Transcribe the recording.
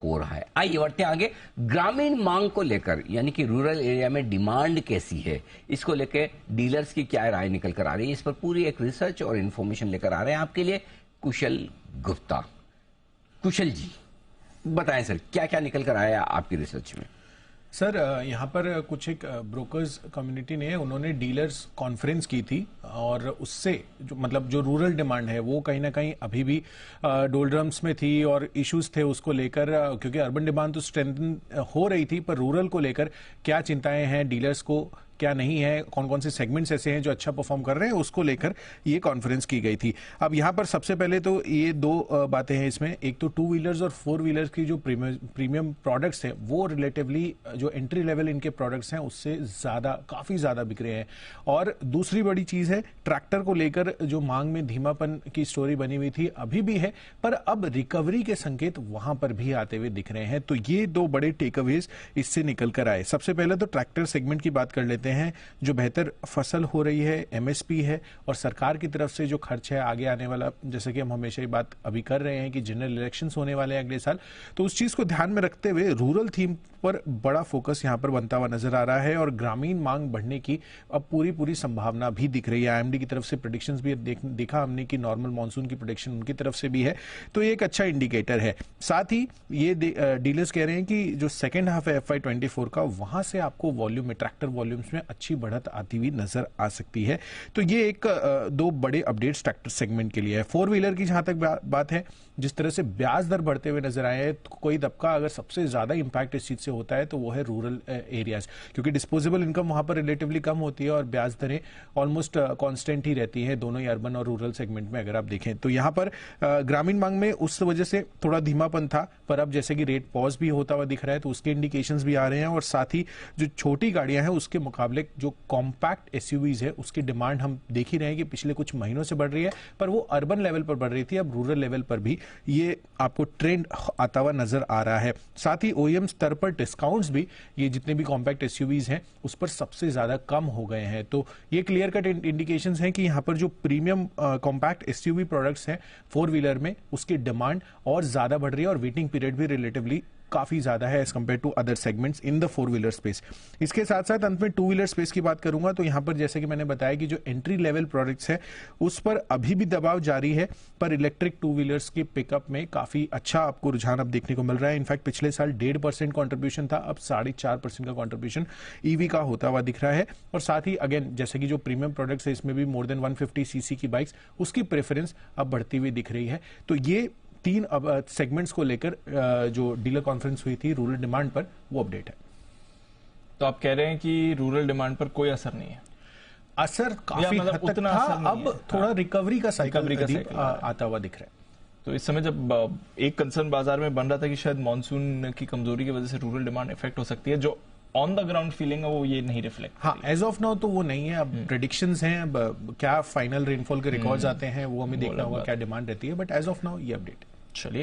हो रहा है। आइए बढ़ते हैं आगे। ग्रामीण मांग को लेकर, यानी कि रूरल एरिया में डिमांड कैसी है, इसको लेकर डीलर्स की क्या राय निकल कर आ रही है, इस पर पूरी एक रिसर्च और इंफॉर्मेशन लेकर आ रहे हैं आपके लिए कुशल गुप्ता। कुशल जी बताएं सर, क्या क्या निकल कर आया आपकी रिसर्च में? सर, यहाँ पर कुछ एक ब्रोकर्स कम्युनिटी ने उन्होंने डीलर्स कॉन्फ्रेंस की थी और उससे जो रूरल डिमांड है वो कहीं ना कहीं अभी भी डोलड्रम्स में थी और इश्यूज थे उसको लेकर, क्योंकि अर्बन डिमांड तो स्ट्रेंथन हो रही थी, पर रूरल को लेकर क्या चिंताएं हैं डीलर्स को, क्या नहीं है, कौन कौन से सेगमेंट्स ऐसे हैं जो अच्छा परफॉर्म कर रहे हैं, उसको लेकर ये कॉन्फ्रेंस की गई थी। अब यहाँ पर सबसे पहले तो ये दो बातें हैं इसमें। एक तो टू व्हीलर्स और फोर व्हीलर्स की जो प्रीमियम प्रोडक्ट्स हैं वो रिलेटिवली जो एंट्री लेवल इनके प्रोडक्ट्स हैं उससे काफी ज्यादा बिक रहे हैं। और दूसरी बड़ी चीज है, ट्रैक्टर को लेकर जो मांग में धीमापन की स्टोरी बनी हुई थी अभी भी है, पर अब रिकवरी के संकेत वहां पर भी आते हुए दिख रहे हैं। तो ये दो बड़े टेकअवेज इससे निकल कर आए। सबसे पहले तो ट्रैक्टर सेगमेंट की बात कर लेते हैं। जो बेहतर फसल हो रही है, एमएसपी है और सरकार की तरफ से जो खर्च है आगे आने वाला, जैसे कि हम हमेशा ही बात अभी कर रहे हैं कि जनरल इलेक्शंस होने वाले हैं अगले साल, तो उस चीज को ध्यान में रखते हुए रूरल थीम पर बड़ा फोकस यहां पर बनता हुआ नजर आ रहा है और ग्रामीण मांग बढ़ने की अब पूरी संभावना भी दिख रही है। आईएमडी की तरफ से प्रेडिक्शंस भी देखा हमने कि नॉर्मल मानसून की प्रेडिक्शन उनकी तरफ से भी है, तो ये एक अच्छा इंडिकेटर है। साथ ही ये डीलर्स कह रहे हैं कि जो सेकेंड हाफ है FY24 का, वहां से आपको वॉल्यूम में, ट्रैक्टर वॉल्यूम्स में अच्छी बढ़त आती हुई नजर आ सकती है। तो ये एक दो बड़े अपडेट्स ट्रैक्टर सेगमेंट के लिए है। फोर व्हीलर की जहां तक बात है, जिस तरह से ब्याज दर बढ़ते हुए नजर आए हैं, तो कोई तबका अगर सबसे ज्यादा इंपैक्ट इस चीज से होता है तो वो है रूरल एरियाज, क्योंकि डिस्पोजेबल इनकम वहां पर रिलेटिवली कम होती है और ब्याज दरें ऑलमोस्ट कांस्टेंट ही रहती है दोनों ही अर्बन और रूरल सेगमेंट में। अगर आप देखें तो यहां पर ग्रामीण मांग में उस वजह से थोड़ा धीमापन था, पर अब जैसे कि रेट पॉज भी होता हुआ दिख रहा है तो उसके इंडिकेशंस भी आ रहे हैं। और साथ ही जो छोटी गाड़ियां हैं उसके मुकाबले जो कॉम्पैक्ट एसयूवीज है उसकी डिमांड हम देख ही रहे हैं कि पिछले कुछ महीनों से बढ़ रही है, पर वो अर्बन लेवल पर बढ़ रही थी, अब रूरल लेवल पर भी ये आपको ट्रेंड आता हुआ नजर आ रहा है। साथ ही ओईएम स्तर पर डिस्काउंट्स भी, ये जितने भी कॉम्पैक्ट एसयूवीज हैं उस पर सबसे ज्यादा कम हो गए हैं। तो ये क्लियर कट इंडिकेशंस हैं कि यहां पर जो प्रीमियम कॉम्पैक्ट एसयूवी प्रोडक्ट्स हैं फोर व्हीलर में, उसकी डिमांड और ज्यादा बढ़ रही है और वेटिंग पीरियड भी रिलेटिवली काफी ज्यादा है as compare to other segments in the four wheeler space. इसके साथ साथ अंत में टू व्हीलर स्पेस की बात करूंगा तो यहां पर जैसे कि मैंने बताया कि जो एंट्री लेवल प्रोडक्ट्स है उस पर अभी भी दबाव जारी है, पर इलेक्ट्रिक टू व्हीलर्स के पिकअप में काफी अच्छा आपको रुझान अब देखने को मिल रहा है। इनफैक्ट पिछले साल 1.5% कॉन्ट्रीब्यूशन था, अब 4.5% का कॉन्ट्रीब्यूशन ईवी का होता हुआ दिख रहा है। और साथ ही अगेन जैसे कि जो प्रीमियम प्रोडक्ट्स है इसमें भी मोर देन 150 सीसी की बाइक्स, उसकी प्रेफरेंस अब बढ़ती हुई दिख रही है। तो ये तीन सेगमेंट्स को लेकर जो डीलर कॉन्फ्रेंस हुई थी रूरल डिमांड पर, वो अपडेट है। तो आप कह रहे हैं कि रूरल डिमांड पर कोई असर नहीं है? असर काफी हद तक था, अब थोड़ा रिकवरी का साइकिल आता हुआ दिख रहा है। तो इस समय जब एक कंसर्न बाजार में बन रहा था कि शायद मानसून की कमजोरी की वजह से रूरल डिमांड इफेक्ट हो सकती है, जो ऑन द ग्राउंड फीलिंग है वो ये नहीं रिफ्लेक्ट। हाँ, एज ऑफ नाउ तो वो नहीं है। अब प्रेडिक्शंस हैं, अब क्या फाइनल रेनफॉल के रिकॉर्ड्स आते हैं वो हमें देखना होगा, क्या डिमांड रहती है, बट एज ऑफ नाउ ये अपडेट। चलिए।